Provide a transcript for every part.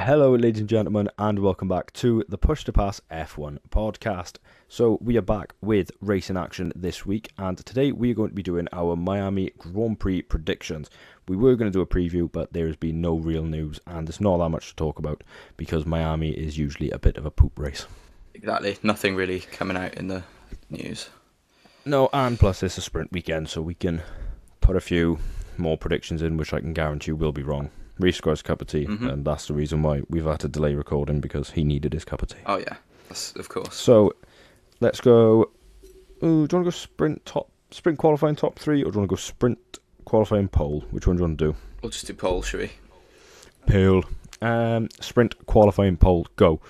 Hello, ladies and gentlemen, and welcome back to the Push to Pass F1 podcast. So, we are back with racing action this week, and today we are going to be doing our Miami Grand Prix predictions. We were going to do a preview, but there has been no real news, and there's not that much to talk about because Miami is usually a bit of a poop race. Exactly. Nothing really coming out in the news. No, and plus it's a sprint weekend, so we can put a few more predictions in, which I can guarantee will be wrong. Reese got his cup of tea, and that's the reason why we've had to delay recording, because he needed his cup of tea. Oh yeah, that's, of course. So, let's go. Do you want to go sprint qualifying top three, or do you want to go sprint qualifying pole? Which one do you want to do? We'll just do pole, shall we? Pole. Sprint qualifying pole. Go.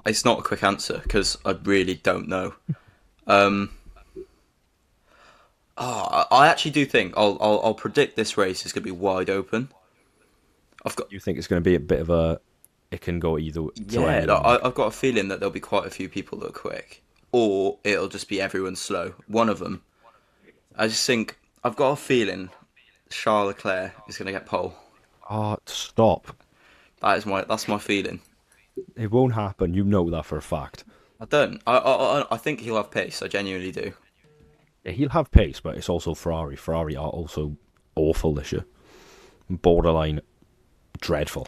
It's not a quick answer because I really don't know. I actually do think I'll predict this race is going to be wide open. You think it's going to be a bit of a? It can go either. I've got a feeling that there'll be quite a few people that are quick, or it'll just be everyone slow. One of them. I just think I've got a feeling Charles Leclerc is going to get pole. Oh, stop! That's my feeling. It won't happen. You know that for a fact. I don't. I think he'll have pace. I genuinely do. Yeah, he'll have pace, but it's also Ferrari. Ferrari are also awful this year. Borderline dreadful.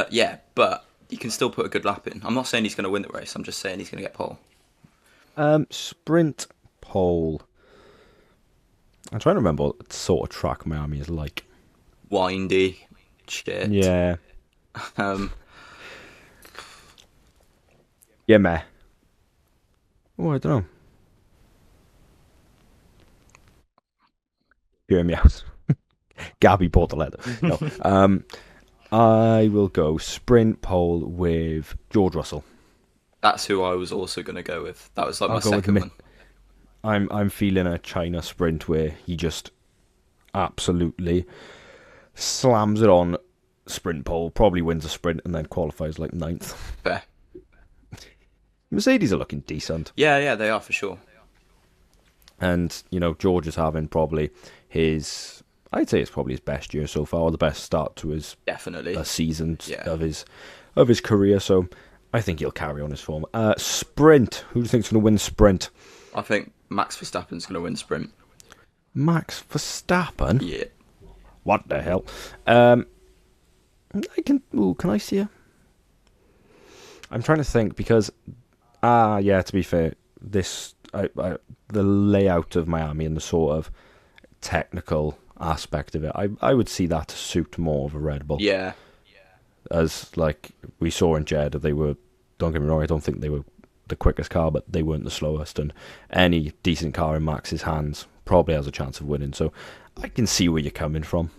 Yeah, but he can still put a good lap in. I'm not saying he's going to win the race. I'm just saying he's going to get pole. Sprint pole. I'm trying to remember what sort of track Miami is like. Windy, shit. Yeah. Yeah, meh. Oh, I don't know. Hear me out. Gabby bought the leather. No. I will go sprint pole with George Russell. That's who I was also going to go with. That was like I'll my go with second one. I'm feeling a China sprint where he just absolutely slams it on sprint pole, probably wins a sprint, and then qualifies like 9th. Fair. Mercedes are looking decent. Yeah, they are for sure. And, George is having probably I'd say it's probably his best year so far, or the best start to his Definitely season of his career. So I think he'll carry on his form. Sprint. Who do you think's going to win sprint? I think Max Verstappen's going to win sprint. Max Verstappen? Yeah. What the hell? Can I see her? I'm trying to think because, to be fair, the layout of Miami and the sort of technical aspect of it, I would see that to suit more of a Red Bull. Yeah. As like we saw in Jeddah, don't get me wrong, I don't think they were the quickest car, but they weren't the slowest, and any decent car in Max's hands probably has a chance of winning. So I can see where you're coming from.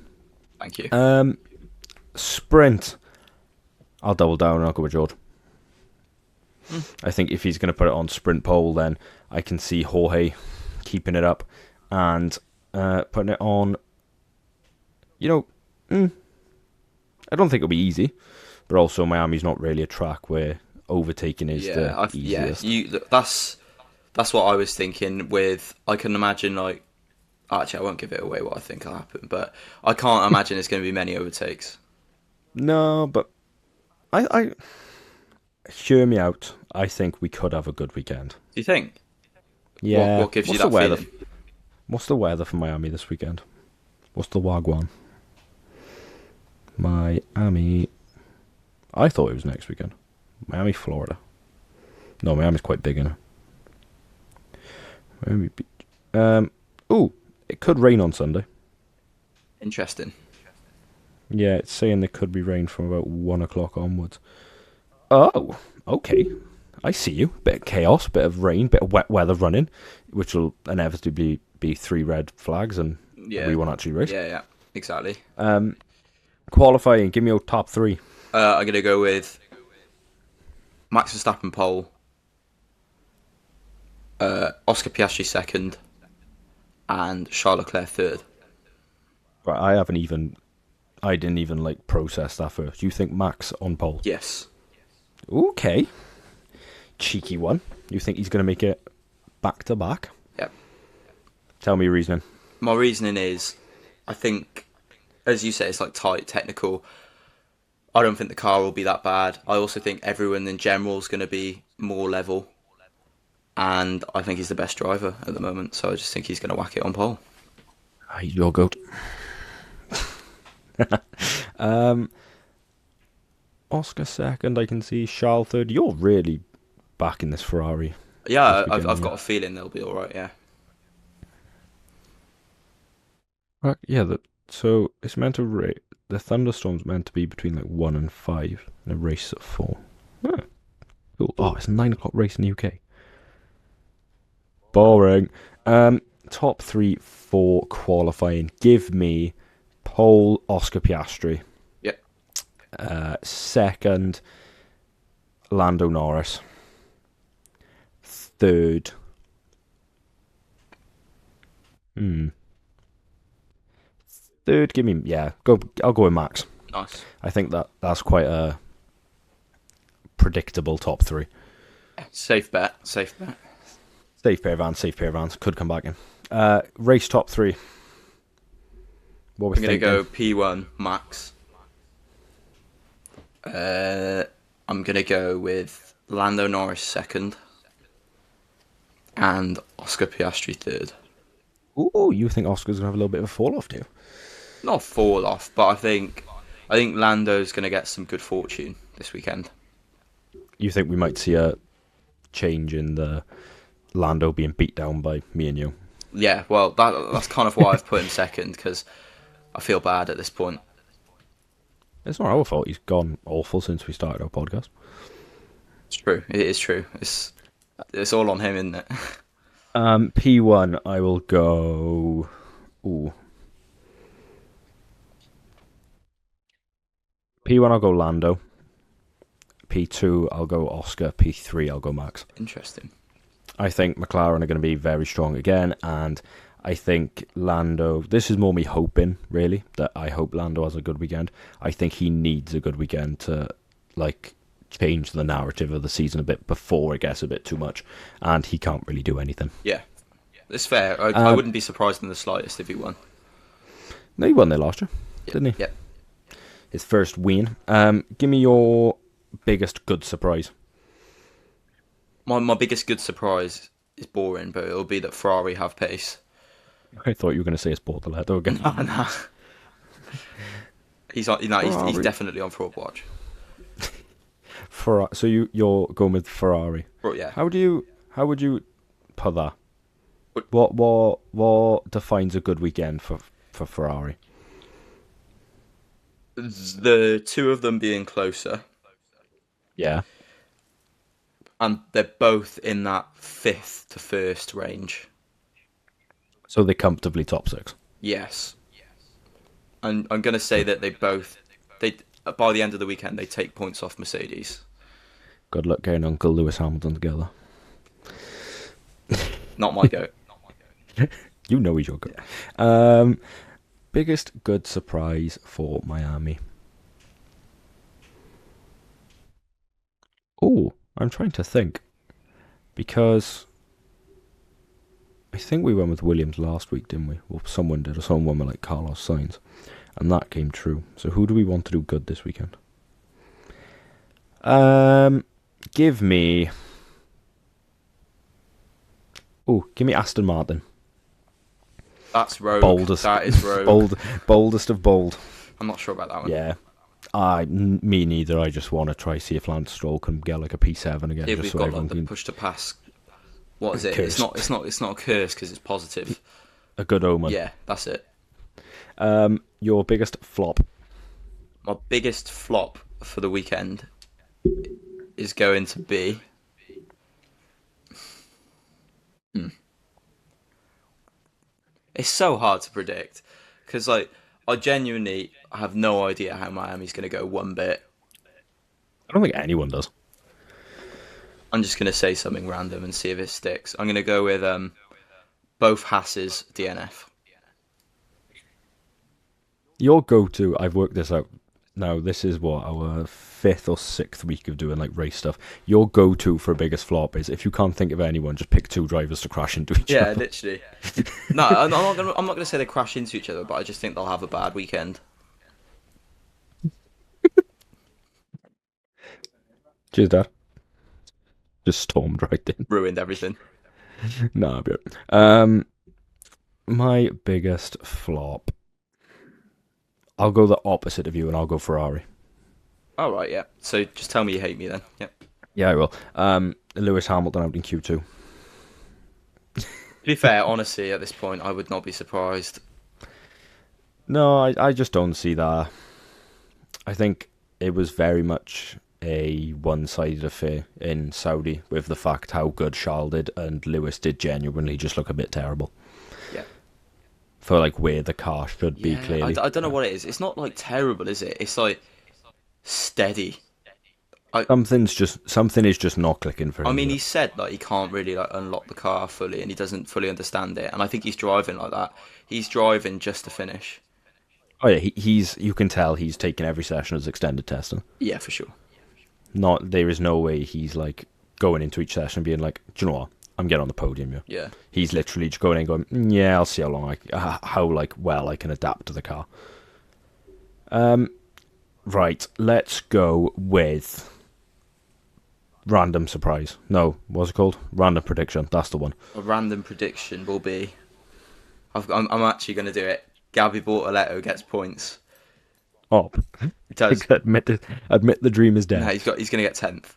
Thank you. Sprint. I'll double down and I'll go with George. I think if he's going to put it on sprint pole, then I can see Jorge keeping it up and putting it on. I don't think it'll be easy, but also Miami's not really a track where overtaking is the easiest. That's what I was thinking. I can imagine actually I won't give it away what I think will happen, but I can't imagine it's going to be many overtakes. No, but I hear me out. I think we could have a good weekend. Do you think? Yeah. What gives you that feeling? What's the weather for Miami this weekend? What's the Wagwan? Miami. I thought it was next weekend. Miami, Florida. No, Miami's quite big, isn't it? Miami Beach. It could rain on Sunday. Interesting. Yeah, it's saying there could be rain from about 1 o'clock onwards. Oh, okay. I see you. Bit of chaos, bit of rain, bit of wet weather running, which will inevitably be 3 red flags, and we won't actually race. Yeah, exactly. Qualifying, give me your top 3. I'm going to go with Max Verstappen pole, Oscar Piastri second, and Charles Leclerc third. Right, I didn't even process that first. You think Max on pole? Yes. Okay. Cheeky one. You think he's going to make it back to back? Yep. Tell me your reasoning. My reasoning is, I think as you say, it's like tight, technical. I don't think the car will be that bad. I also think everyone in general is going to be more level, and I think he's the best driver at the moment. So I just think he's going to whack it on pole. He's your goat. Oscar second, I can see. Charles third. You're really back in this Ferrari. Yeah, this I've weekend, got a feeling they'll be all right. Yeah. Right, yeah, so it's meant to rate. The thunderstorm's meant to be between like 1 and 5, and a race at 4. Oh, cool. Oh, it's a 9 o'clock race in the UK. Boring. Top 3 for qualifying. Give me pole Oscar Piastri. Yep. Second, Lando Norris. Third. Third, give me I'll go with Max. Nice. I think that's quite a predictable top 3. Safe bet. Safe bet. Safe pair of hands. Could come back in. Race top 3. What we're I'm gonna go P1 Max. I'm gonna go with Lando Norris second, and Oscar Piastri third. Ooh, you think Oscar's gonna have a little bit of a fall off, do you? Not fall off, but I think Lando's gonna get some good fortune this weekend. You think we might see a change in the Lando being beat down by me and you? Yeah, well, that's kind of why I've put him second, because I feel bad at this point. It's not our fault. He's gone awful since we started our podcast. It's true. It is true. It's all on him, isn't it? P1, I will go. Ooh. P1, I'll go Lando. P2, I'll go Oscar. P3, I'll go Max. Interesting. I think McLaren are going to be very strong again, and I think Lando. This is more me hoping, really, that I hope Lando has a good weekend. I think he needs a good weekend to, change the narrative of the season a bit before it gets a bit too much, and he can't really do anything. Yeah, it's fair. I wouldn't be surprised in the slightest if he won. No, he won there last year, didn't he? Yep. His first win. Give me your biggest good surprise. My biggest good surprise is boring, but it'll be that Ferrari have pace. I thought you were going to say Sportaletto again. No. He's definitely on fraud watch. So you're going with Ferrari. But yeah. How would you put that? What defines a good weekend for Ferrari? The two of them being closer. Yeah. And they're both in that 5th to 1st range. So they're comfortably top 6. Yes. And I'm going to say that they by the end of the weekend, they take points off Mercedes. Good luck getting Uncle Lewis Hamilton together. Not my goat. You know he's your goat. Yeah. Biggest good surprise for Miami. Oh, I'm trying to think. Because I think we went with Williams last week, didn't we? Well, someone did, or someone went with Carlos Sainz. And that came true. So who do we want to do good this weekend? Give me Aston Martin. That's rogue. Boldest. That is rogue. Boldest of bold. I'm not sure about that one. Yeah. Me neither. I just want to try see if Lance Stroll can get like a P7 again. Yeah, just we've so got everyone the can... push to pass. What is it? Curse. It's not a curse because it's positive. A good omen. Yeah, that's it. Your biggest flop. My biggest flop for the weekend is going to be. It's so hard to predict because I genuinely have no idea how Miami's going to go one bit. I don't think anyone does. I'm just going to say something random and see if it sticks. I'm going to go with both Haas's DNF. Your go-to, I've worked this out now, this is what, our 5th or 6th week of doing race stuff. Your go-to for biggest flop is if you can't think of anyone, just pick 2 drivers to crash into each other. Yeah, literally. No, I'm not going to say they crash into each other, but I just think they'll have a bad weekend. Cheers, Dad. Just stormed right in. Ruined everything. Nah, but my biggest flop. I'll go the opposite of you, and I'll go Ferrari. All right, yeah. So just tell me you hate me then. Yeah. Yeah, I will. Lewis Hamilton out in Q2. To be fair, honestly, at this point, I would not be surprised. No, I just don't see that. I think it was very much a one-sided affair in Saudi with the fact how good Charles did and Lewis did genuinely just look a bit terrible. Yeah. For like where the car should be Yeah, clearly. I don't know what it is. It's not like terrible, is it? It's like steady. Something is just not clicking for him. I mean, he said that he can't really like unlock the car fully, and he doesn't fully understand it. And I think he's driving like that. He's driving just to finish. Oh yeah, he's you can tell he's taking every session as extended testing. Yeah, for sure. Not there is no way he's like going into each session being like, do you know what? I'm getting on the podium. Yeah. Yeah. He's literally just going in, going, yeah, I'll see how long how like well I can adapt to the car. Right, let's go with random surprise. No, what's it called? Random prediction. That's the one. A random prediction will be. I'm actually going to do it. Gabby Bortoletto gets points. Oh, It does. admit the dream is dead. No, he's going to get 10th.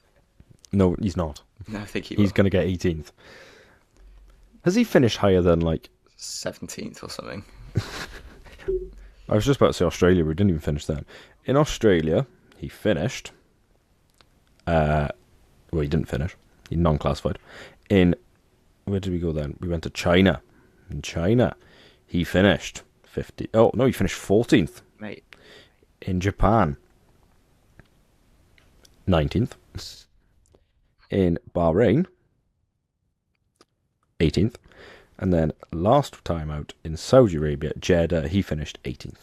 No, he's not. No, I think He's going to get 18th. Has he finished higher than like 17th or something. I was just about to say Australia, but he didn't even finish then. In Australia, he finished. Well, he didn't finish. He non-classified. Where did we go then? We went to China. In China, he finished 50. Oh no, he finished 14th. Mate. In Japan, 19th. In Bahrain, 18th. And then last time out in Saudi Arabia, Jeddah, he finished 18th.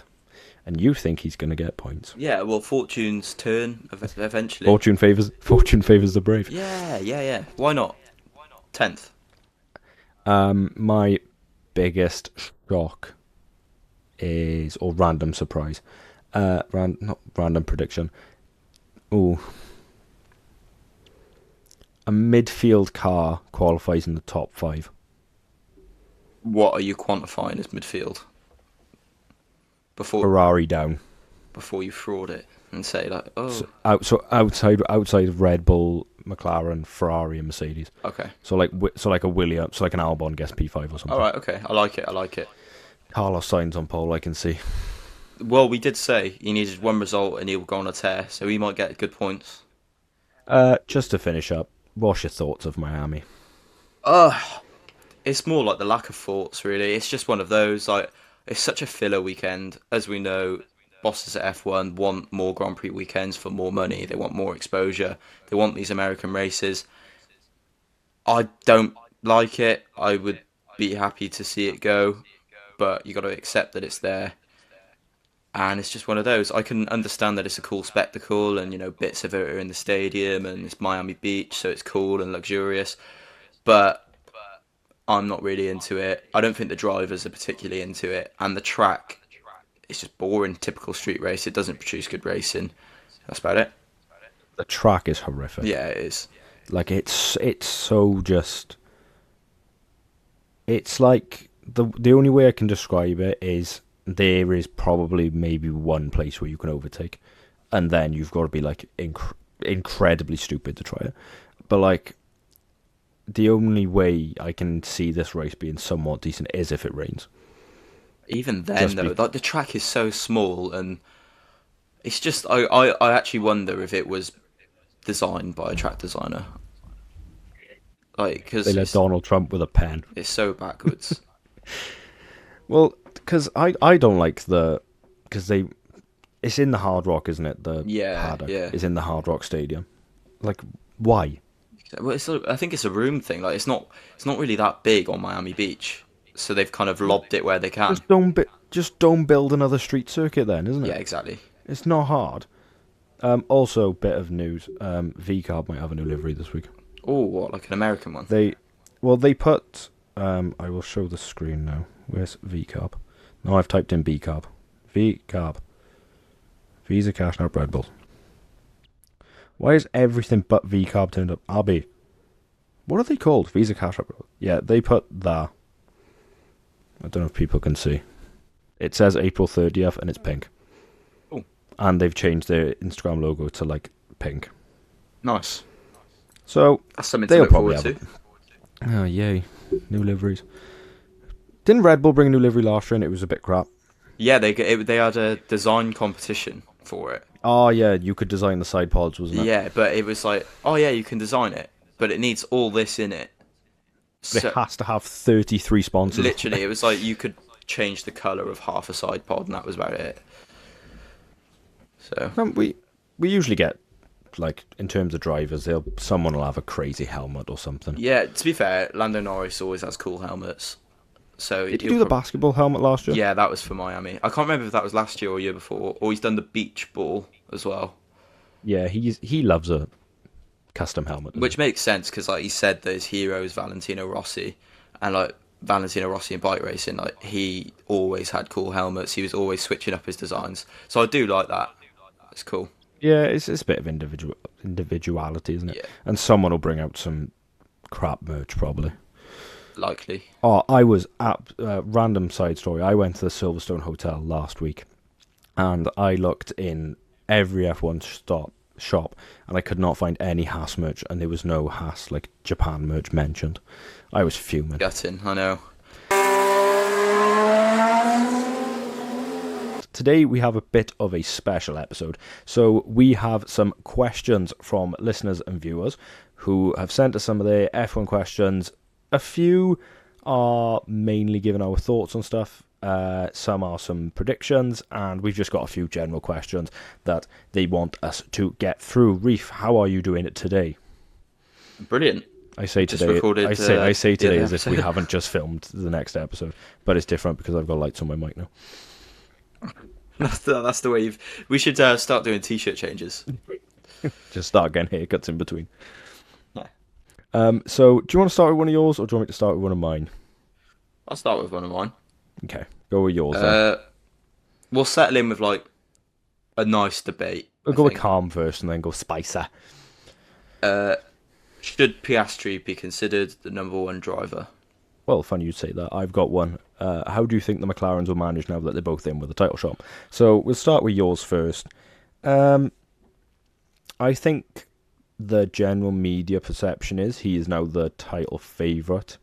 And you think he's going to get points? Yeah, well, fortune's turn eventually. Fortune favors the brave. Yeah. Why not? 10th. My biggest shock is, or random surprise, not random prediction. Ooh. A midfield car qualifies in the top 5. What are you quantifying as midfield? Ferrari down. Before you fraud it and say like, oh, So outside of Red Bull, McLaren, Ferrari, and Mercedes. okay, So like a Williams, so like an Albon gets P5 or something. all right, okay, I like it. Carlos Sainz on pole, I can see. Well, we did say he needed one result and he'll go on a tear, so he might get good points. Just to finish up, what's your thoughts of Miami? It's more like the lack of thoughts, really. It's just one of those, like, it's such a filler weekend. As we know, bosses at F1 want more Grand Prix weekends for more money. They want more exposure. They want these American races. I don't like it. I would be happy to see it go, but you got to accept that it's there. And it's just one of those. I can understand that it's a cool spectacle and, bits of it are in the stadium and it's Miami Beach, so it's cool and luxurious. But I'm not really into it. I don't think the drivers are particularly into it. And the track, it's just boring, typical street race. It doesn't produce good racing. That's about it. The track is horrific. Yeah, it is. Like it's so just. It's like the only way I can describe it is there is probably maybe one place where you can overtake, and then you've got to be like incredibly stupid to try it. But like, the only way I can see this race being somewhat decent is if it rains. Even then, though, like the track is so small, and it's just I actually wonder if it was designed by a track designer. Like, because they let Donald Trump with a pen. It's so backwards. Well, because I don't like it's in the Hard Rock, isn't it? The paddock is in the Hard Rock Stadium. Like, why? Well, I think it's a room thing. Like, it's not really that big on Miami Beach, so they've kind of lobbed it where they can. Just don't build another street circuit then, isn't it? Yeah, exactly. It's not hard. Also, bit of news. VCarb might have a new livery this week. Oh, what, like an American one? They put. I will show the screen now. Where's VCarb? No, I've typed in BCarb. VCarb. Visa Cash Out Red Bull. Why is everything but VCarb turned up? Abby, what are they called? Visa Cash App. Yeah, they put that. I don't know if people can see. It says April 30th and it's pink. Oh. And they've changed their Instagram logo to like pink. Nice. So That's something to they'll look probably forward have to. it. Oh, yay. New liveries. Didn't Red Bull bring a new livery last year and it was a bit crap? Yeah, they had a design competition for it. Oh, yeah, you could design the side pods, wasn't it? Yeah, but it was like, oh yeah, you can design it, but it needs all this in it. But it has to have 33 sponsors. Literally, it was like you could change the color of half a side pod, and that was about it. So We usually get, like, in terms of drivers, someone will have a crazy helmet or something. yeah, to be fair, Lando Norris always has cool helmets. So Did he do the basketball helmet last year? Yeah, that was for Miami. I can't remember if that was last year or year before, or he's done the beach ball as well. Yeah, he loves a custom helmet. Which makes sense because, like, he said that his hero is Valentino Rossi, and like Valentino Rossi in bike racing, like he always had cool helmets. He was always switching up his designs, so I do like that. It's cool. Yeah, it's a bit of individuality, isn't it? Yeah. And someone will bring out some crap merch probably. Likely. Oh, I was at random side story. I went to the Silverstone Hotel last week, and I looked in every F1 shop, and I could not find any Haas merch, and there was no Haas like Japan merch mentioned. I was fuming. Gutting, I know. Today we have a bit of a special episode. So we have some questions from listeners and viewers who have sent us some of their F1 questions. A few are mainly giving our thoughts on stuff. Some are some predictions, and we've just got a few general questions that they want us to get through. Reef, how are you doing it today? Brilliant. I say Just today. recorded, I say today the as if we episode. haven't just filmed the next episode, but it's different because I've got lights on my mic now. That's the way we should start doing t-shirt changes. Just start getting haircuts in between. Yeah. So do you want to start with one of yours, or do you want me to start with one of mine? I'll start with one of mine. Okay, go with yours then. We'll settle in with like a nice debate. We'll I go with think. calm first and then go spicer. Should Piastri be considered the number one driver? Well, funny you'd say that. I've got one. How do you think the McLarens will manage now that they're both in with the title shot? So we'll start with yours first. I think the general media perception is he is now the title favourite.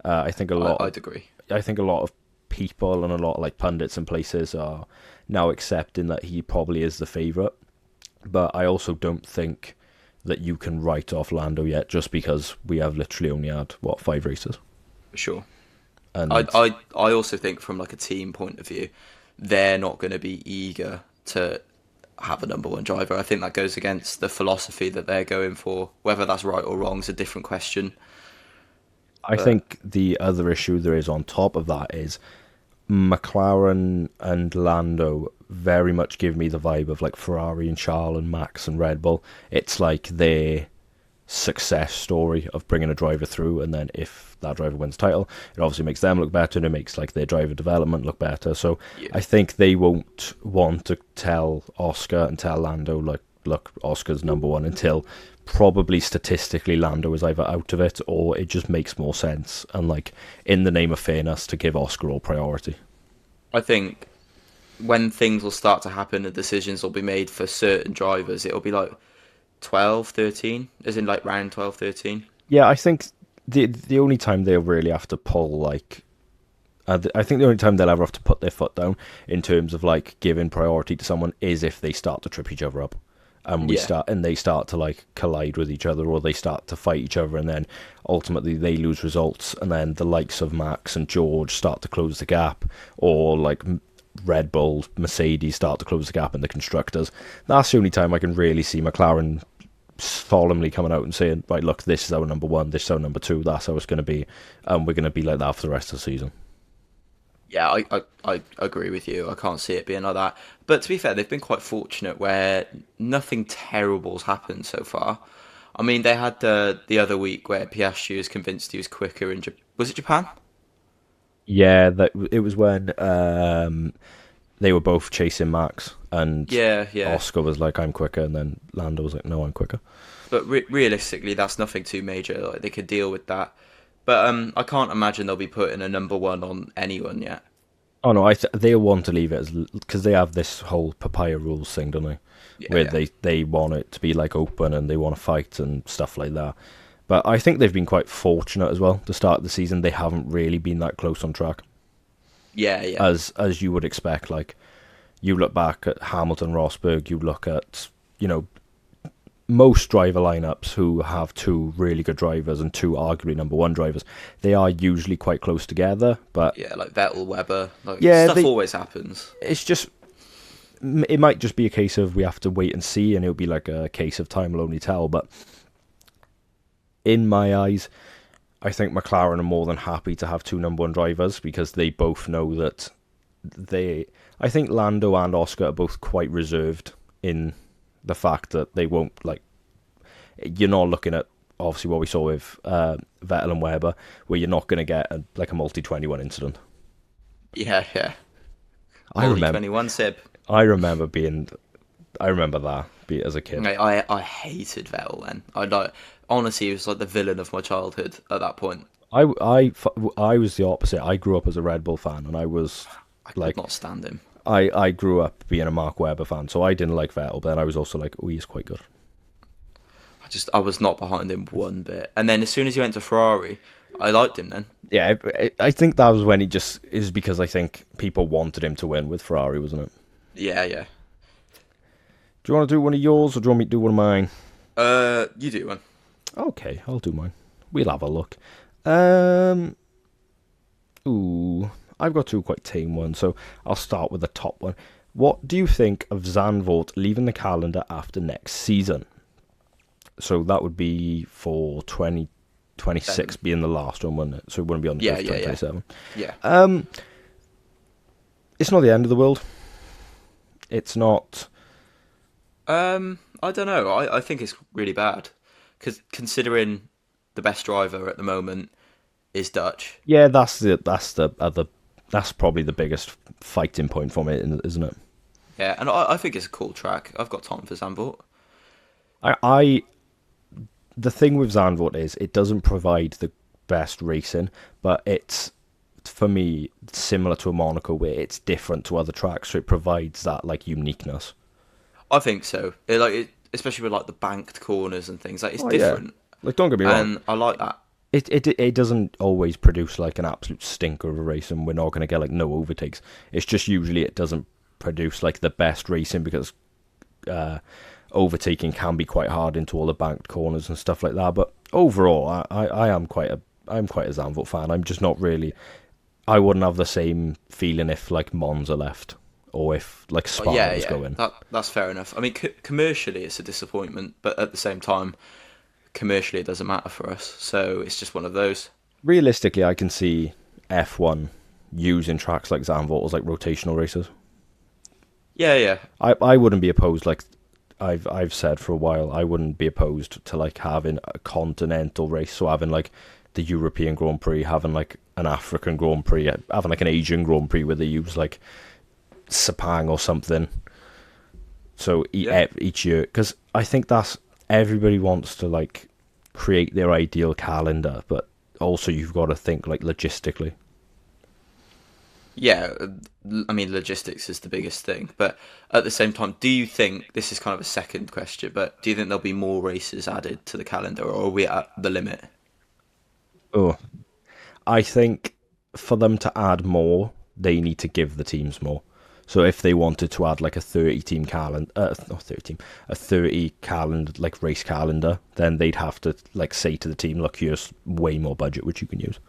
I think I'd agree. I think a lot of people and a lot of like pundits and places are now accepting that he probably is the favourite. But I also don't think that you can write off Lando yet just because we have literally only had, 5 races. For sure. And I also think from like a team point of view, they're not going to be eager to have a number one driver. I think that goes against the philosophy that they're going for. Whether that's right or wrong is a different question. I think the other issue there is on top of that is McLaren and Lando very much give me the vibe of like Ferrari and Charles and Max and Red Bull. It's like their success story of bringing a driver through, and then if that driver wins the title, it obviously makes them look better and it makes like their driver development look better. So Yeah. I think they won't want to tell Oscar and tell Lando like, look, Oscar's number one until probably statistically Lando is either out of it or it just makes more sense and like in the name of fairness to give Oscar all priority. I think when things will start to happen and decisions will be made for certain drivers, it'll be like 12, 13, as in like round 12, 13. Yeah, I think the only time they'll really have to pull like I think the only time they'll ever have to put their foot down in terms of like giving priority to someone is if they start to trip each other up. And they start to like collide with each other, or they start to fight each other, and then ultimately they lose results, and then the likes of Max and George start to close the gap, or like Red Bull, Mercedes start to close the gap in the constructors. That's the only time I can really see McLaren solemnly coming out and saying, right, look, this is our number one, this is our number two, that's how it's going to be, and we're going to be like that for the rest of the season. Yeah, I agree with you. I can't see it being like that. But to be fair, they've been quite fortunate where nothing terrible's happened so far. I mean, they had the other week where Piastri was convinced he was quicker in was it Japan? Yeah, that it was when they were both chasing Max, and Yeah, yeah. Oscar was like, "I'm quicker," and then Lando was like, "No, I'm quicker." But realistically, that's nothing too major. Like they could deal with that. But I can't imagine they'll be putting a number one on anyone yet. Oh no, they want to leave it as because they have this whole papaya rules thing, don't they? Yeah, Where yeah, they want it to be like open and they want to fight and stuff like that. But I think they've been quite fortunate as well. To start the season, they haven't really been that close on track yeah, yeah, as you would expect. Like you look back at Hamilton, Rosberg, you look at most driver lineups who have two really good drivers and two arguably number one drivers. They are usually quite close together, but yeah. Like Vettel, Weber, like yeah, stuff always happens. it's just it might just be a case of we have to wait and see, and it'll be like a case of time will only tell. But in my eyes, I think McLaren are more than happy to have two number one drivers because they both know that they. I think Lando and Oscar are both quite reserved in the fact that they won't like. You're not looking at obviously what we saw with Vettel and Weber, where you're not going to get like a multi-21 incident. Yeah, yeah. I Only remember. 21 Sib. I remember being. I remember that as a kid. I hated Vettel then. I like honestly, he was like the villain of my childhood at that point. I was the opposite. I grew up as a Red Bull fan, and I was I could like, not stand him. I grew up being a Mark Webber fan, so I didn't like Vettel, but then I was also like, oh, he's quite good. I was not behind him one bit. And then as soon as he went to Ferrari, I liked him then. Yeah, I think that was when he just is because I think people wanted him to win with Ferrari, wasn't it? Yeah, yeah. Do you want to do one of yours, or do you want me to do one of mine? You do one. Okay, I'll do mine. We'll have a look. Ooh, I've got two quite tame ones, so I'll start with the top one. What do you think of Zandvoort leaving the calendar after next season? So that would be for 2026 being the last one, wouldn't it? So it wouldn't be on the 2027. Yeah. It's not the end of the world. It's not. I don't know. I think it's really bad because considering the best driver at the moment is Dutch. Yeah, that's probably the biggest fighting point from it, isn't it? Yeah, and I think it's a cool track. I've got time for Zandvoort. The thing with Zandvoort is it doesn't provide the best racing, but it's, for me, similar to a Monaco where it's different to other tracks, so it provides that like uniqueness. I think so. Especially with like the banked corners and things. Like it's Yeah. different. Like, don't get me wrong. And I like that. It doesn't always produce like an absolute stinker of a race, and we're not going to get like no overtakes. It's just usually it doesn't produce like the best racing because overtaking can be quite hard into all the banked corners and stuff like that. But overall, I'm quite a Zandvoort fan. I'm just not really. I wouldn't have the same feeling if like Monza left or if like Spa was going. That's fair enough. I mean, commercially it's a disappointment, but at the same time, commercially it doesn't matter for us. So it's just one of those. Realistically, I can see F1 using tracks like Zandvoort as like rotational races. Yeah, yeah. I wouldn't be opposed. Like I've said for a while, I wouldn't be opposed to like having a continental race. So having like the European Grand Prix, having like an African Grand Prix, having like an Asian Grand Prix where they use like Sepang or something. So each year, because I think that's everybody wants to like create their ideal calendar, but also you've got to think like logistically. Yeah, I mean, logistics is the biggest thing. But at the same time, do you think, this is kind of a second question, but do you think there'll be more races added to the calendar, or are we at the limit? Oh, I think for them to add more, they need to give the teams more. So if they wanted to add like a 30-team calendar, not 30-team, a 30 like race calendar, then they'd have to like say to the team, look, here's way more budget which you can use.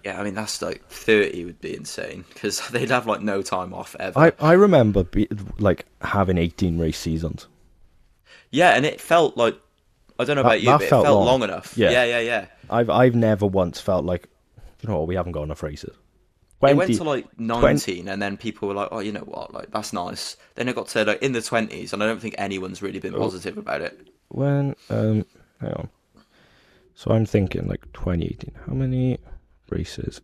Yeah, I mean, that's like 30 would be insane because they'd have like no time off ever. I remember like having 18 race seasons. Yeah, and it felt like, I don't know about you, but it felt long enough. Yeah. I've never once felt like, you know what, we haven't got enough races. It went to like 19 and then people were like, oh, you know what, like that's nice. Then it got to like in the 20s and I don't think anyone's really been positive about it. Hang on. So I'm thinking like 2018. How many races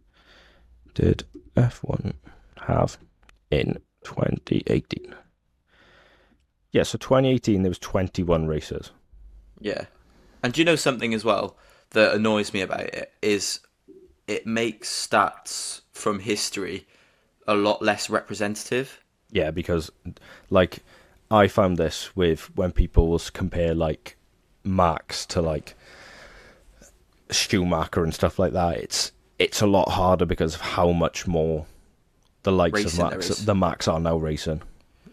did F1 have in 2018. Yeah, so 2018 there was 21 races. Yeah. And do you know something as well that annoys me about it is it makes stats from history a lot less representative. Yeah, because like I found this with when people was compare like Max to like Schumacher and stuff like that. It's a lot harder because of how much more the likes of Racing there is. the Max are now racing,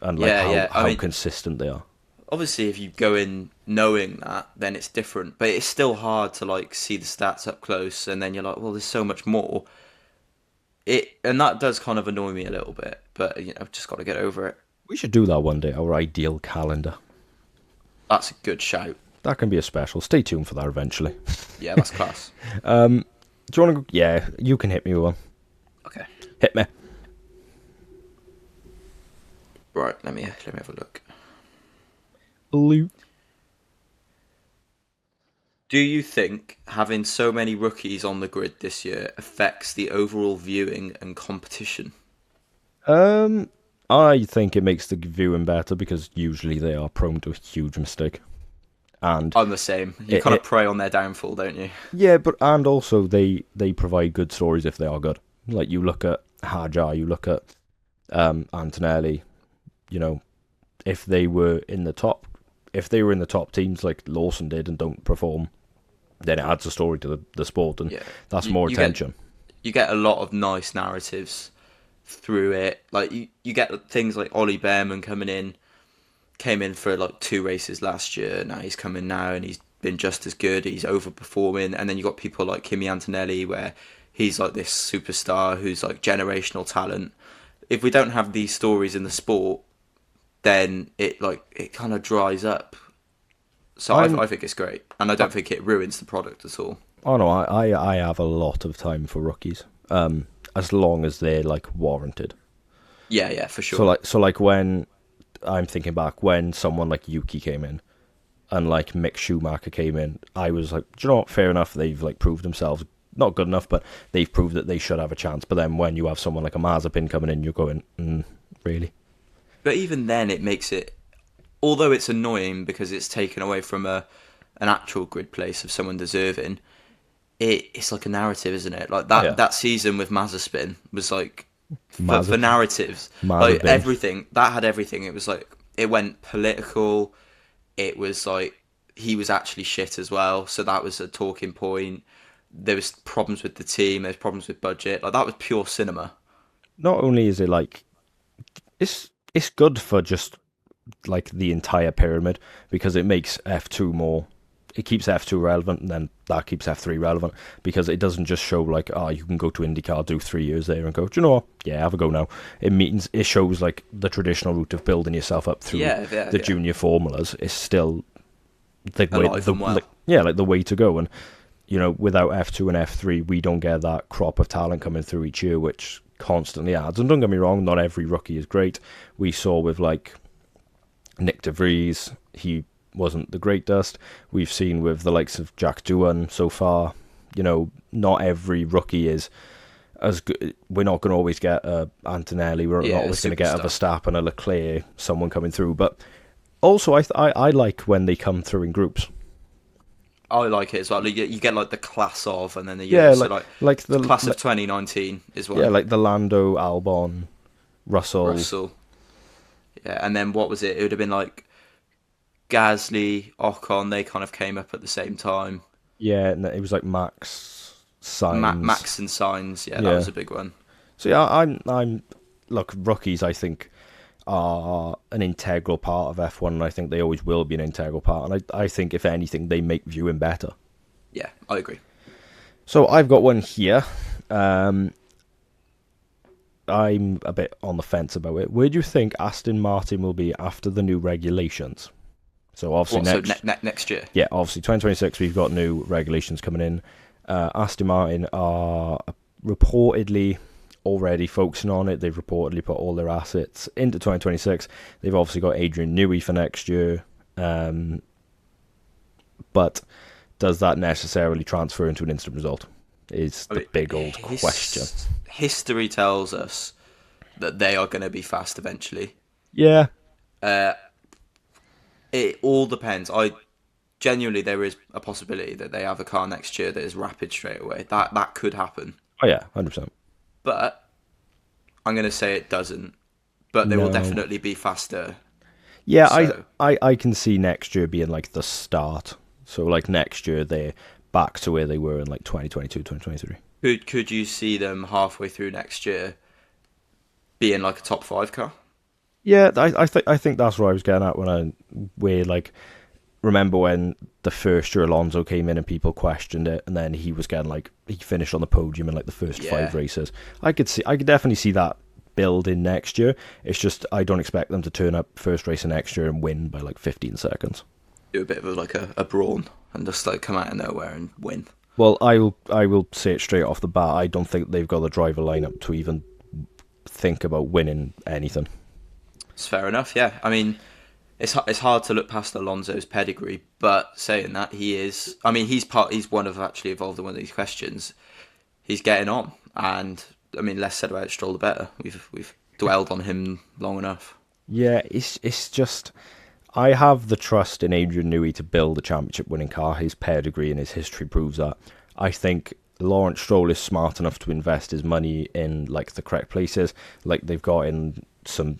and like Yeah, yeah. I how mean, consistent they are. obviously, if you go in knowing that, then it's different. But it's still hard to like see the stats up close, and then you're like, well, there's so much more. And that does kind of annoy me a little bit. But I've just got to get over it. We should do that one day. Our ideal calendar. That's a good shout. That can be a special. Stay tuned for that eventually. Yeah, that's class. Do you want to? Yeah, you can hit me with one. Okay. Hit me. Right. Let me have a look. Blue. Do you think having so many rookies on the grid this year affects the overall viewing and competition? I think it makes the viewing better because usually they are prone to a huge mistake. And I'm the same. You kind of prey on their downfall, don't you? yeah, and also they provide good stories if they are good. Like you look at Hajar, you look at Antonelli. You know, if they were in the top teams like Lawson did and don't perform, then it adds a story to the sport, and that's more attention. You get a lot of nice narratives through it. Like you get things like Ollie Behrman came in for like 2 races last year. Now he's coming now and he's been just as good. He's overperforming, and then you got people like Kimi Antonelli where he's like this superstar who's like generational talent. If we don't have these stories in the sport, then it kind of dries up. So I think it's great, and I don't think it ruins the product at all. Oh no, I have a lot of time for rookies, as long as they're like warranted. Yeah, for sure. So like when I'm thinking back when someone like Yuki came in, and like Mick Schumacher came in, I was like, do you know what? Fair enough. They've like proved themselves not good enough, but they've proved that they should have a chance. But then when you have someone like a Mazepin coming in, you're going, really? But even then, it makes it, although it's annoying because it's taken away from an actual grid place of someone deserving. It's like a narrative, isn't it? Like that season with Mazepin was like for narratives, like everything that had everything. It was like it went political. It was like he was actually shit as well, so that was a talking point. There was problems with the team. There's problems with budget. Like that was pure cinema. Not only is it like it's good for just like the entire pyramid because it makes F2 more. It keeps F2 relevant, and then that keeps F3 relevant because it doesn't just show like, you can go to IndyCar, do 3 years there, and go, do you know what? Yeah, have a go now. It shows like the traditional route of building yourself up through the junior formulas is still the way, the way to go. And without F2 and F3, we don't get that crop of talent coming through each year, which constantly adds. And don't get me wrong, not every rookie is great. We saw with like Nick de Vries, he wasn't the greatest. We've seen with the likes of Jack Doohan so far, not every rookie is as good. We're not going to always get a Antonelli, we're not always going to get a Verstappen, a Leclerc, someone coming through. But also, I like when they come through in groups. I like it as well. You get like the class of, and then the year. Like the class of 2019 as well. Yeah, like the Lando, Albon, Russell. Yeah, and then what was it? It would have been like Gasly, Ocon. They kind of came up at the same time. Yeah, and it was like Max, Sainz. Max and Sainz. Yeah, that was a big one. So yeah, I'm look, rookies I think are an integral part of F1, and I think they always will be an integral part. And I think if anything, they make viewing better. Yeah, I agree. So I've got one here. I'm a bit on the fence about it. Where do you think Aston Martin will be after the new regulations? So obviously next year. Yeah, obviously 2026 we've got new regulations coming in. Aston Martin are reportedly already focusing on it. They've reportedly put all their assets into 2026. They've obviously got Adrian Newey for next year. But does that necessarily transfer into an instant result? Is the big old question. History tells us that they are going to be fast eventually. Yeah. It all depends. I genuinely, there is a possibility that they have a car next year that is rapid straight away. That could happen, Oh yeah, 100%. but I'm going to say it doesn't. But they will No. definitely be faster. Yeah, So I can see next year being like the start. So like next year they're back to where they were in like 2022, 2023. could you see them halfway through next year being like a top five car? Yeah, I think that's what I was getting at when where like remember when the first year Alonso came in and people questioned it, and then he was getting like he finished on the podium in like the first Yeah. 5 races. I could definitely see that build in next year. It's just I don't expect them to turn up first race of next year and win by like 15 seconds. Do a bit of like a brawn and just like come out of nowhere and win. Well, I will say it straight off the bat. I don't think they've got the driver lineup to even think about winning anything. It's fair enough. Yeah, I mean, it's hard to look past Alonso's pedigree, but saying that he is, I mean, he's one of actually involved in one of these questions. He's getting on, and I mean, less said about Stroll the better. We've dwelled on him long enough. Yeah, it's just I have the trust in Adrian Newey to build a championship winning car. His pedigree and his history proves that. I think Lawrence Stroll is smart enough to invest his money in like the correct places. Like they've got in some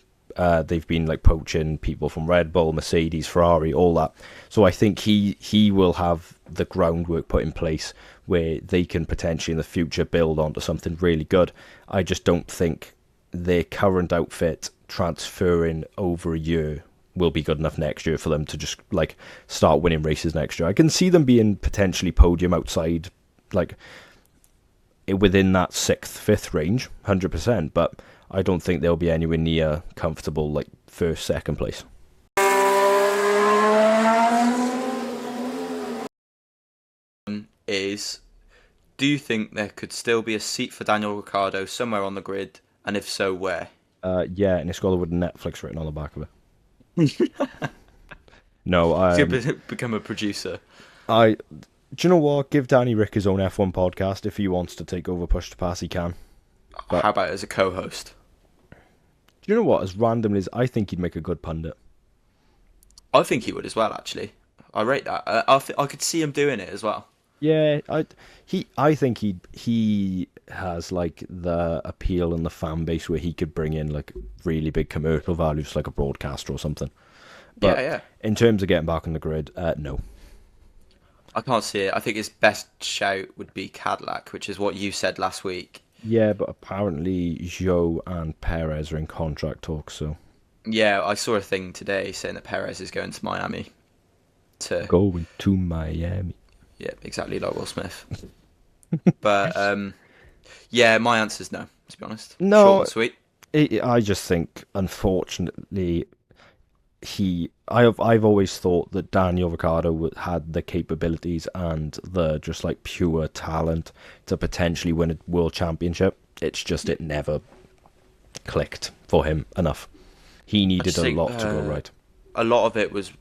they've been like poaching people from Red Bull, Mercedes, Ferrari, all that. So I think he will have the groundwork put in place where they can potentially in the future build onto something really good. I just don't think their current outfit transferring over a year will be good enough next year for them to just like start winning races next year. I can see them being potentially podium outside, like within that 6th, 5th range, 100%, but I don't think they'll be anywhere near comfortable like first, second place. Do you think there could still be a seat for Daniel Ricciardo somewhere on the grid, and if so, where? Yeah, and it's got the word Netflix written on the back of it. No, He's going to become a producer. do you know what? Give Danny Rick his own F1 podcast. If he wants to take over Push to Pass, he can. But how about as a co-host? Do you know what? As random as I think he'd make a good pundit. I think he would as well, actually. I rate that. I could see him doing it as well. Yeah, I think he has like the appeal and the fan base where he could bring in like really big commercial values, like a broadcaster or something. But Yeah. in terms of getting back on the grid, no. I can't see it. I think his best shout would be Cadillac, which is what you said last week. Yeah, but apparently Zhou and Perez are in contract talks, so Yeah, I saw a thing today saying that Perez is going to Miami. Going to Miami. Yeah, exactly like Will Smith. But yeah, my answer's no. To be honest, No, short and sweet. I just think, unfortunately, I've always thought that Daniel Ricciardo had the capabilities and the just like pure talent to potentially win a world championship. It's just it never clicked for him enough. He needed a lot to go right. A lot of it was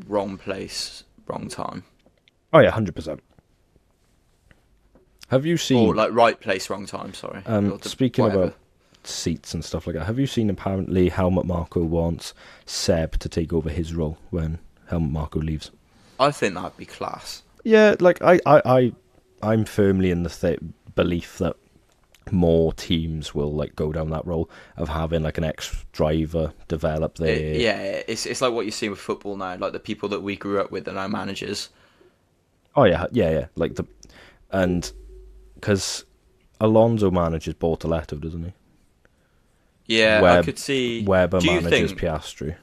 wrong place, wrong time. Oh yeah, 100%. Have you seen? Or like right place, wrong time. Sorry. Speaking whatever. about seats and stuff like that, have you seen apparently Helmut Marko wants Seb to take over his role when Helmut Marko leaves? I think that'd be class. Yeah, like I'm firmly in the belief that more teams will like go down that role of having like an ex-driver develop their... It's like what you see with football now. Like the people that we grew up with are now managers. Oh yeah. Like and because Alonso manages Bortoletto, doesn't he? Yeah, I could see. Weber Do you manages think, Piastri.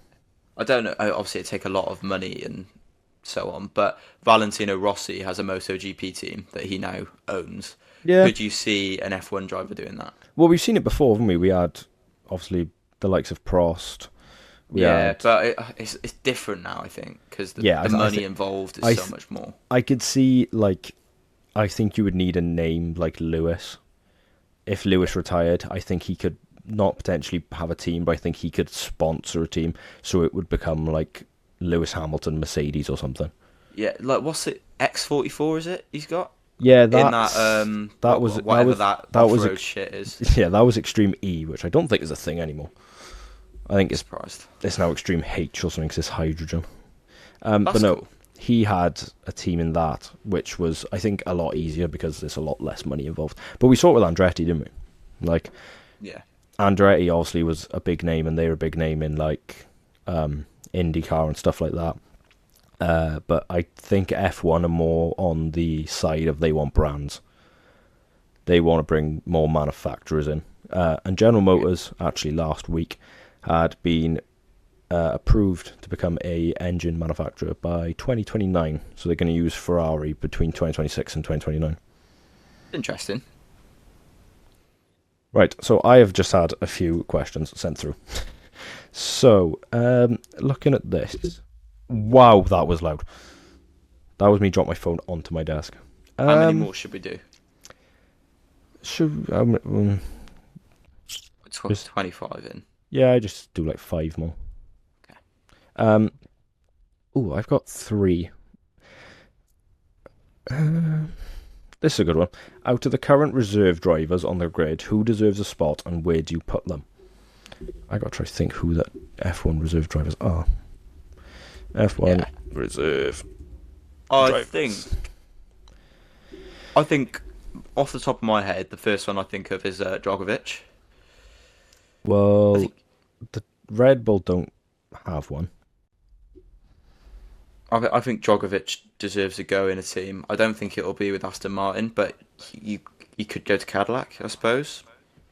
I don't know. Obviously, it'd take a lot of money and so on. But Valentino Rossi has a MotoGP team that he now owns. Yeah. Could you see an F1 driver doing that? Well, we've seen it before, haven't we? We had obviously the likes of Prost. But it's different now, I think, because the money involved is so much more. I could see, like, I think you would need a name like Lewis. If Lewis retired, I think he could not potentially have a team, but I think he could sponsor a team, so it would become like Lewis Hamilton Mercedes or something. Yeah, like what's it? X44 is it? He's got Yeah, in that that whatever was that that was off-road shit is. yeah, that was Extreme E, which I don't think is a thing anymore. I think Surprised. it's now Extreme H or something 'cause it's hydrogen. But That's no, cool. he had a team in that, which was I think a lot easier because there's a lot less money involved. But we saw it with Andretti, didn't we? Like Yeah. Andretti obviously was a big name, and they were a big name in like IndyCar and stuff like that. But I think F1 are more on the side of they want brands. They want to bring more manufacturers in. And General Motors actually last week had been approved to become a engine manufacturer by 2029. So they're going to use Ferrari between 2026 and 2029. Interesting. Right, so I have just had a few questions sent through. So, looking at this. Wow, that was loud. That was me drop my phone onto my desk. How many more should we do? Should just 25 in. yeah, I just do like 5 more. Okay. Oh, I've got 3. This is a good one. Out of the current reserve drivers on the grid, who deserves a spot and where do you put them? I got to try to think who the F1 reserve drivers are. F1 reserve drivers. I think off the top of my head, the first one I think of is Djokovic. Well, I think the Red Bull don't have one. I think Djokovic deserves a go in a team. I don't think it'll be with Aston Martin, but you could go to Cadillac, I suppose.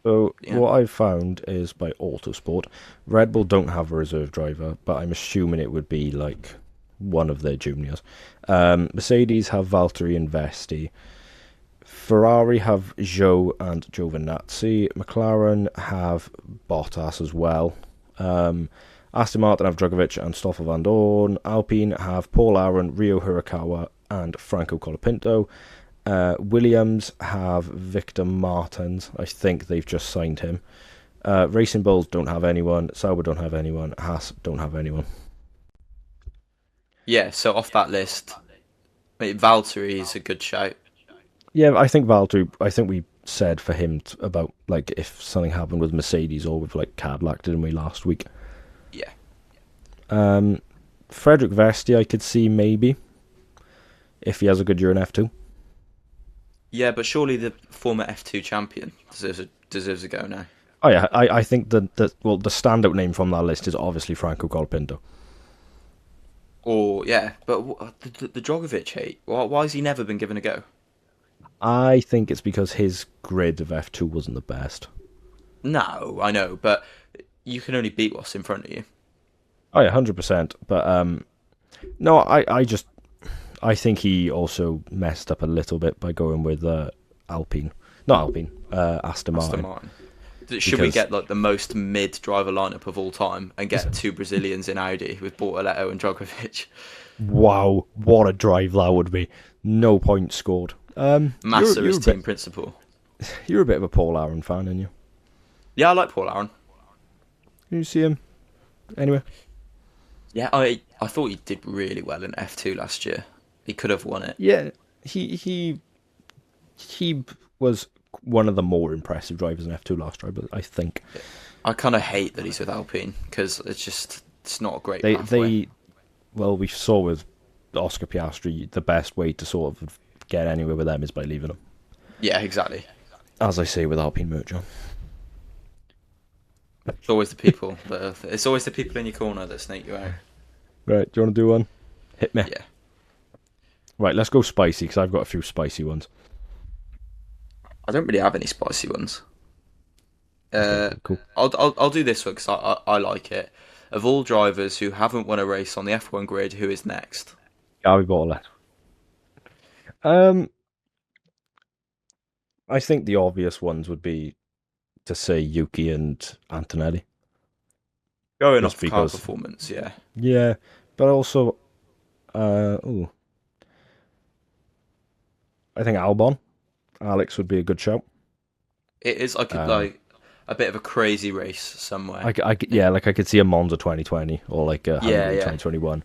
So Yeah. what I've found is by Autosport, Red Bull don't have a reserve driver, but I'm assuming it would be like one of their juniors. Mercedes have Valtteri and Vesti. Ferrari have Zhou and Giovinazzi. McLaren have Bottas as well. Aston Martin have Drugovich and Stoffel van Dorn. Alpine have Paul Aron, Rio Hirakawa, and Franco Colapinto. Williams have Victor Martins. I think they've just signed him. Racing Bulls don't have anyone. Sauber don't have anyone. Haas don't have anyone. Yeah, so off that list, Valtteri is a good shout. Yeah, I think Valtteri. I think we said for him about like if something happened with Mercedes or with like Cadillac, didn't we last week? Yeah. Frederick Vesti, I could see maybe if he has a good year in F2. Yeah, but surely the former F2 champion deserves a go now. Oh yeah, I think the standout name from that list is obviously Franco Colapinto. Or yeah, but the Djokovic hate. Why has he never been given a go? I think it's because his grid of F2 wasn't the best. No, I know, but you can only beat what's in front of you. Oh yeah, 100%. But no, I think he also messed up a little bit by going with Aston Martin. Should we get like the most mid driver lineup of all time and get 2 Brazilians in Audi with Bortoleto and Djokovic? Wow, what a drive that would be! No points scored. Massa is team principal. You're a bit of a Paul Aron fan, aren't you? Yeah, I like Paul Aron. Can you see him anyway? Yeah, I thought he did really well in F2 last year. He could have won it. Yeah, he was one of the more impressive drivers in F2 last year, but I think I kind of hate that he's with Alpine because it's not a great pathway. We saw with Oscar Piastri the best way to sort of get anywhere with them is by leaving them. Yeah, exactly. As I say with Alpine Merchant. It's always the people it's always the people in your corner that snake you out. Right, do you want to do one? Hit me. Yeah. Right, let's go spicy because I've got a few spicy ones. I don't really have any spicy ones. Cool. I'll do this one because I like it. Of all drivers who haven't won a race on the F1 grid, who is next? Gabi Bortoleto. I think the obvious ones would be to say Yuki and Antonelli. Going Just off car performance, yeah. Yeah, but also, I think Alex would be a good shout. It is like a bit of a crazy race somewhere. I could see a Monza 2020 or like a Hungary 2021.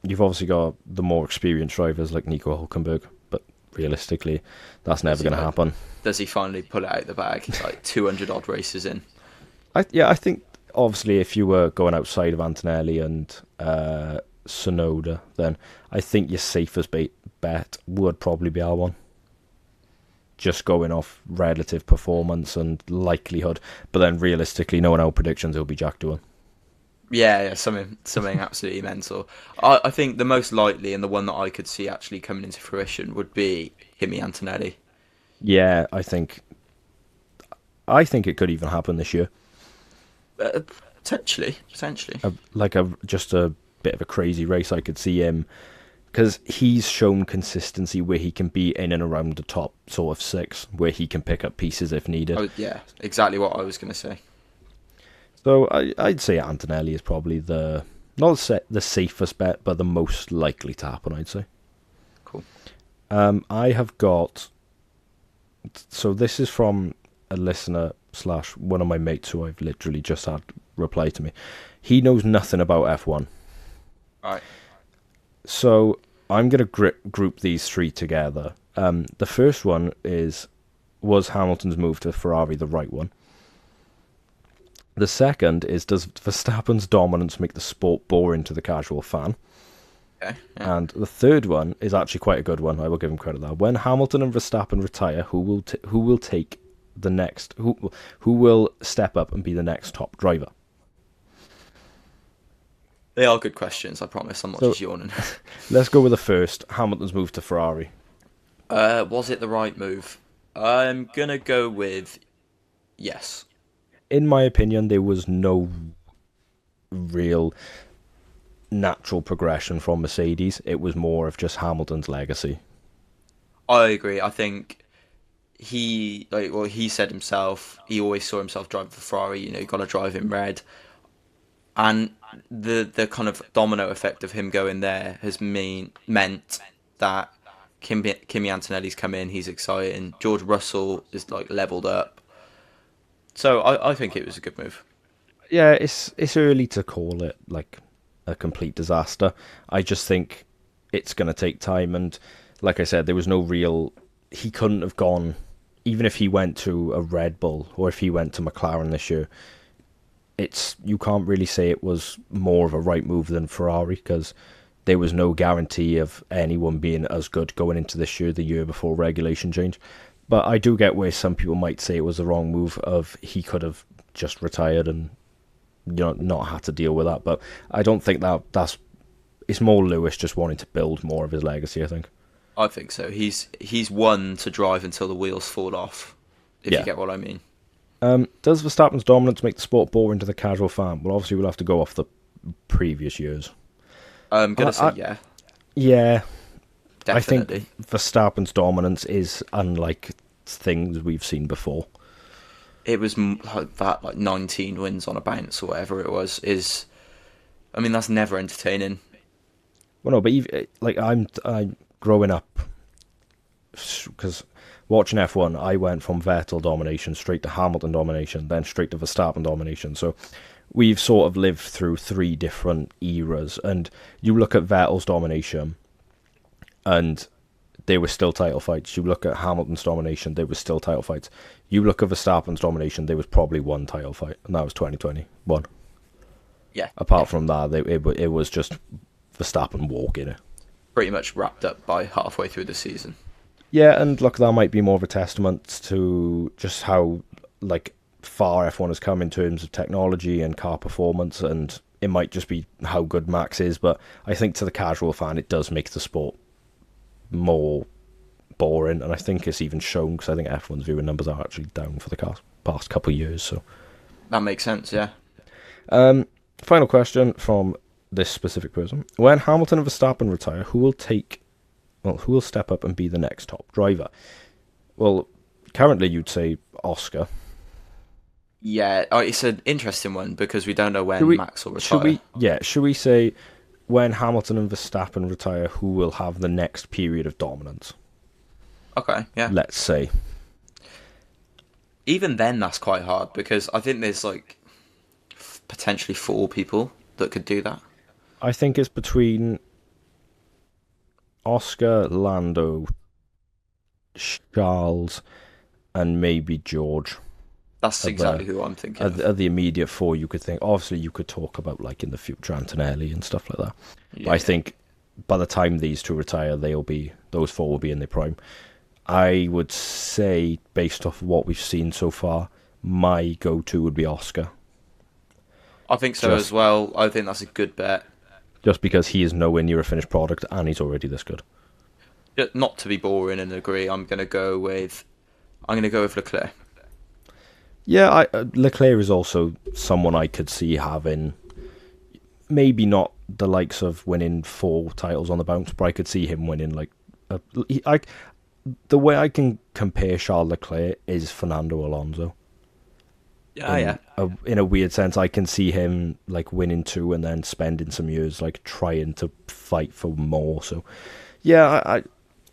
you've obviously got the more experienced drivers like Nico Hulkenberg, but realistically, that's never going to happen. Does he finally pull it out the bag? He's like 200 odd races in. I think obviously if you were going outside of Antonelli and Sonoda, then I think your safest bet would probably be Albon. Just going off relative performance and likelihood, but then realistically, knowing our predictions, it'll be Jack Doohan. Yeah, something absolutely mental. I think the most likely and the one that I could see actually coming into fruition would be Kimi Antonelli. Yeah, I think it could even happen this year. Potentially. Just a bit of a crazy race. I could see him because he's shown consistency where he can be in and around the top sort of six, where he can pick up pieces if needed. Oh, yeah, exactly what I was going to say. So I'd say Antonelli is probably not the safest bet, but the most likely to happen, I'd say. Cool. I have got. So this is from a listener / one of my mates who I've literally just had reply to me. He knows nothing about F1. Right. So I'm going to group these three together. The first one was Hamilton's move to Ferrari the right one? The second is, does Verstappen's dominance make the sport boring to the casual fan? Okay. Yeah. And the third one is actually quite a good one. I will give him credit there. When Hamilton and Verstappen retire, who will take the next? Who will step up and be the next top driver? They are good questions, I promise. I'm not just yawning. Let's go with the first. Hamilton's move to Ferrari. Was it the right move? I'm going to go with yes. In my opinion, there was no real natural progression from Mercedes. It was more of just Hamilton's legacy. I agree. I think he said himself, he always saw himself driving for Ferrari. You got to drive in red. And the kind of domino effect of him going there has meant that Kimi Antonelli's come in, he's exciting. George Russell is leveled up. So I think it was a good move. Yeah, it's early to call it a complete disaster. I just think it's going to take time, and like I said, there was no real. He couldn't have gone, even if he went to a Red Bull or if he went to McLaren this year. You can't really say it was more of a right move than Ferrari, because there was no guarantee of anyone being as good going into this year, the year before regulation change. But I do get where some people might say it was the wrong move. He could have just retired and not had to deal with that. But I don't think it's more Lewis just wanting to build more of his legacy, I think. I think so. He's one to drive until the wheels fall off, if you get what I mean. Does Verstappen's dominance make the sport boring to the casual fan? Well, obviously we'll have to go off the previous years. I'm going to say yeah. Yeah. Definitely. I think Verstappen's dominance is unlike things we've seen before. It was like 19 wins on a bounce or whatever it was. That's never entertaining. Well, no, but I'm growing up, because watching F1, I went from Vettel domination straight to Hamilton domination, then straight to Verstappen domination. So we've sort of lived through three different eras, and you look at Vettel's domination, and there were still title fights. You look at Hamilton's domination, there was still title fights. You look at Verstappen's domination, there was probably one title fight, and that was 2021. Yeah. Apart from that, it was just Verstappen walking it. Pretty much wrapped up by halfway through the season. Yeah, and look, that might be more of a testament to just how far F1 has come in terms of technology and car performance, and it might just be how good Max is, but I think to the casual fan it does make the sport more boring, and I think it's even shown, because I think F1's viewing numbers are actually down for the past couple of years. So that makes sense, yeah. Final question from this specific person: when Hamilton and Verstappen retire, who will step up and be the next top driver? Well, currently you'd say Oscar. Yeah, it's an interesting one because we don't know when Max will retire. Should we say when Hamilton and Verstappen retire, who will have the next period of dominance? Okay, yeah. Let's say. Even then, that's quite hard, because I think there's potentially 4 people that could do that. I think it's between Oscar, Lando, Charles, and maybe George That's are exactly who I'm thinking of. are the immediate four you could think. Obviously, you could talk about like in the future Antonelli and stuff like that. But Yeah, I yeah. think by the time these two retire, those four will be in their prime. I would say, based off of what we've seen so far, my go-to would be Oscar, I think so as just well. I think that's a good bet. just because he is nowhere near a finished product and he's already this good. Not to be boring and agree, I'm gonna go with Leclerc. Yeah, Leclerc is also someone I could see having maybe not the likes of winning 4 titles on the bounce, but I could see him winning like the way I can compare Charles Leclerc is Fernando Alonso. Yeah, yeah. In a weird sense, I can see him like winning 2 and then spending some years like trying to fight for more. So yeah,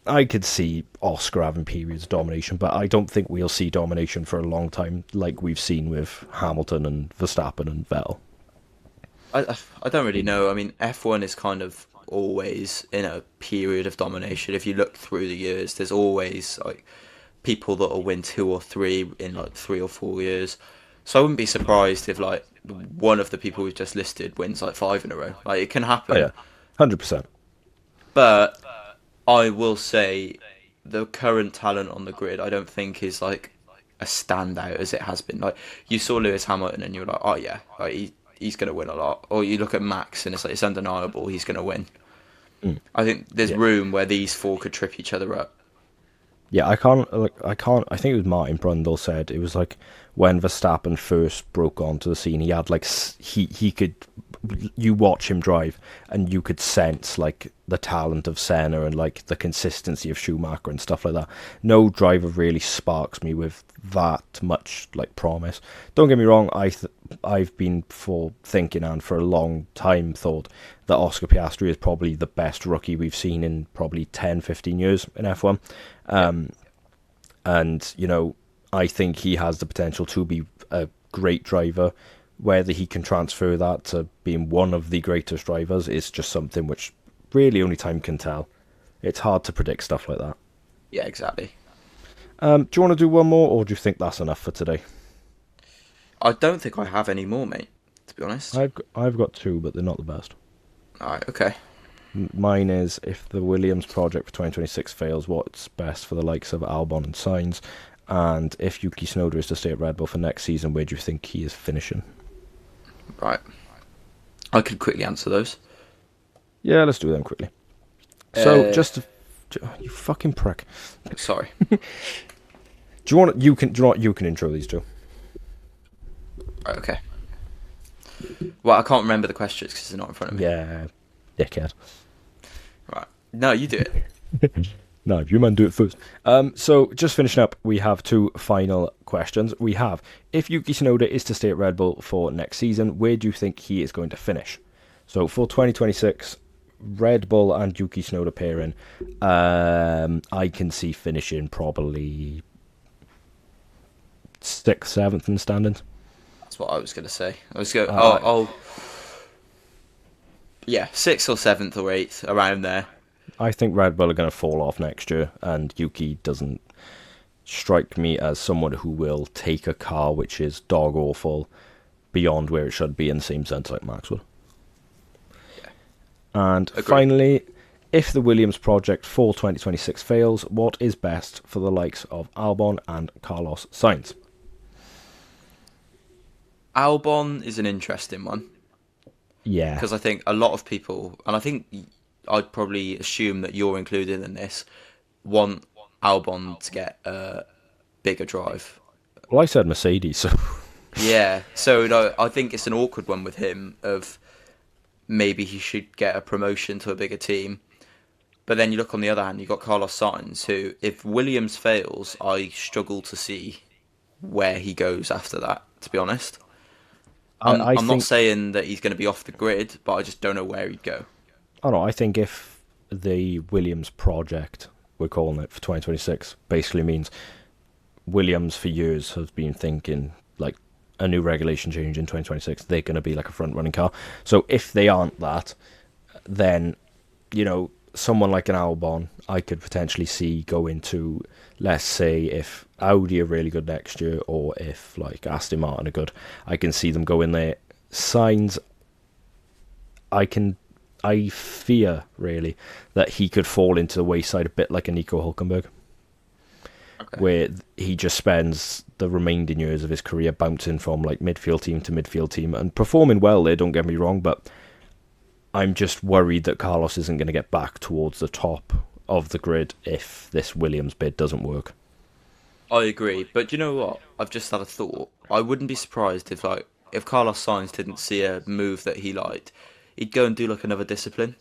I could see Oscar having periods of domination, but I don't think we'll see domination for a long time like we've seen with Hamilton and Verstappen and Vettel. I don't really know. I mean, F1 is kind of always in a period of domination. If you look through the years, there's always like people that will win 2 or 3 in like 3 or 4 years. So I wouldn't be surprised if like one of the people we've just listed wins like 5 in a row. Like it can Oh happen. yeah, 100%. But I will say the current talent on the grid, I don't think is like a standout as it has been. Like you saw Lewis Hamilton and you were like, oh yeah, like he's gonna win a lot. Or you look at Max and it's like it's undeniable he's gonna win. I think there's Yeah. room where these four could trip each other up. Yeah, I think it was Martin Brundle said it was like when Verstappen first broke onto the scene, he had like he could you watch him drive and you could sense like the talent of Senna and like the consistency of Schumacher and stuff like that. No driver really sparks me with that much like promise. Don't get me wrong, I've been for thinking and for a long time thought that Oscar Piastri is probably the best rookie we've seen in probably 10, 15 years in F1. Yeah, And, I think he has the potential to be a great driver. Whether he can transfer that to being one of the greatest drivers is just something which really only time can tell. It's hard to predict stuff like that. yeah, exactly. Do you want to do one more, or do you think that's enough for today? I don't think I have any more, mate. To be honest. I've got 2, but they're not the best. All right, okay. Mine is, if the Williams project for 2026 fails, what's best for the likes of Albon and Sainz? And if Yuki Tsunoda is to stay at Red Bull for next season, where do you think he is finishing? Right, I could quickly answer those. Yeah, let's do them quickly. So, Uh, you fucking prick. sorry. Do you want you can do you know what, you can intro these two? Right, okay. Well, I can't remember the questions because they're not in front of me. Yeah, dickhead. Right. No, you do it. No, you man do it first. So just finishing up, we have 2 final questions. We have, if Yuki Tsunoda is to stay at Red Bull for next season, where do you think he is going to finish? So for 2026, Red Bull and Yuki Tsunoda pairing, I can see finishing probably 6th, 7th in the standings. That's what I was going to say. I was going. Uh, Yeah, 6th or 7th or 8th around there. I think Red Bull are going to fall off next year, and Yuki doesn't strike me as someone who will take a car which is dog awful beyond where it should be in the same sense like Max would. And Agree. finally, if the Williams project for 2026 fails, what is best for the likes of Albon and Carlos Sainz? Albon is an interesting one Yeah. because I think a lot of people, and I think I'd probably assume that you're included in this, want Albon to get a bigger drive. Well, I said Mercedes, so Yeah, so no, I think it's an awkward one with him of maybe he should get a promotion to a bigger team. But then you look on the other hand, you've got Carlos Sainz, who, if Williams fails, I struggle to see where he goes after that, to be honest. I I'm not think saying that he's going to be off the grid, but I just don't know where he'd go. I don't know. I think if the Williams project, we're calling it for 2026, basically means Williams for years has been thinking like a new regulation change in 2026, they're going to be like a front running car. So if they aren't that, then someone like an Albon, I could potentially see going to, let's say, if Audi are really good next year, or if like Aston Martin are good, I can see them going there. Sainz, I fear really that he could fall into the wayside a bit like a Nico Hulkenberg, where he just spends the remaining years of his career bouncing from like midfield team to midfield team and performing well there, don't get me wrong, but I'm just worried that Carlos isn't going to get back towards the top of the grid if this Williams bid doesn't work. I agree, but you know what? I've just had a thought. I wouldn't be surprised if Carlos Sainz didn't see a move that he liked, he'd go and do like another discipline.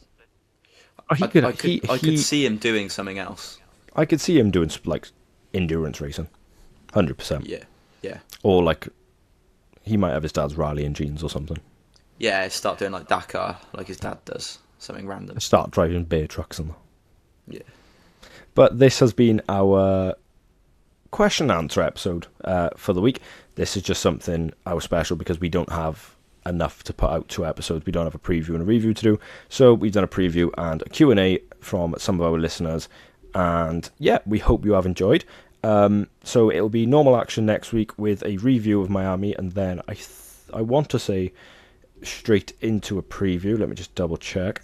I could see him doing something else. I could see him doing like endurance racing, 100%. Yeah. Or like he might have his dad's rallying genes or something. Yeah, start doing like Dakar, like his dad does, something random. Start driving beer trucks and that. Yeah. But this has been our question and answer episode for the week. This is just something our special because we don't have enough to put out 2 episodes. We don't have a preview and a review to do, so we've done a preview and a Q&A from some of our listeners, and yeah, we hope you have enjoyed. So it'll be normal action next week with a review of Miami, and then I want to say straight into a preview. Let me just double check.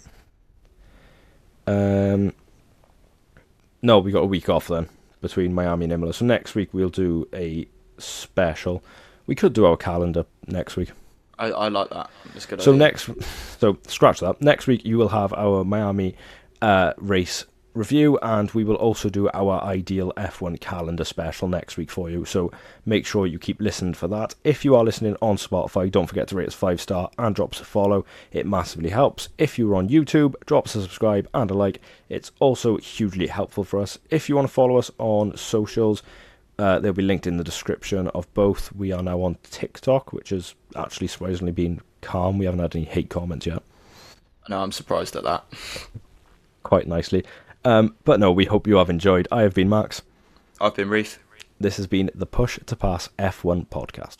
No, we got a week off then between Miami and Imola. So next week we'll do a special. We could do our calendar next week. I like that. That's a good So idea. so scratch that. Next week you will have our Miami race review, and we will also do our ideal F1 calendar special next week for you. So make sure you keep listening for that. If you are listening on Spotify, don't forget to rate us 5-star and drop us a follow. It massively helps. If you're on YouTube, drop us a subscribe and a like. It's also hugely helpful for us. If you want to follow us on socials, they'll be linked in the description of both. We are now on TikTok, which has actually surprisingly been calm. We haven't had any hate comments yet. No, I'm surprised at that. Quite nicely. But no, we hope you have enjoyed. I have been Max. I've been Reef. This has been the Push to Pass F1 podcast.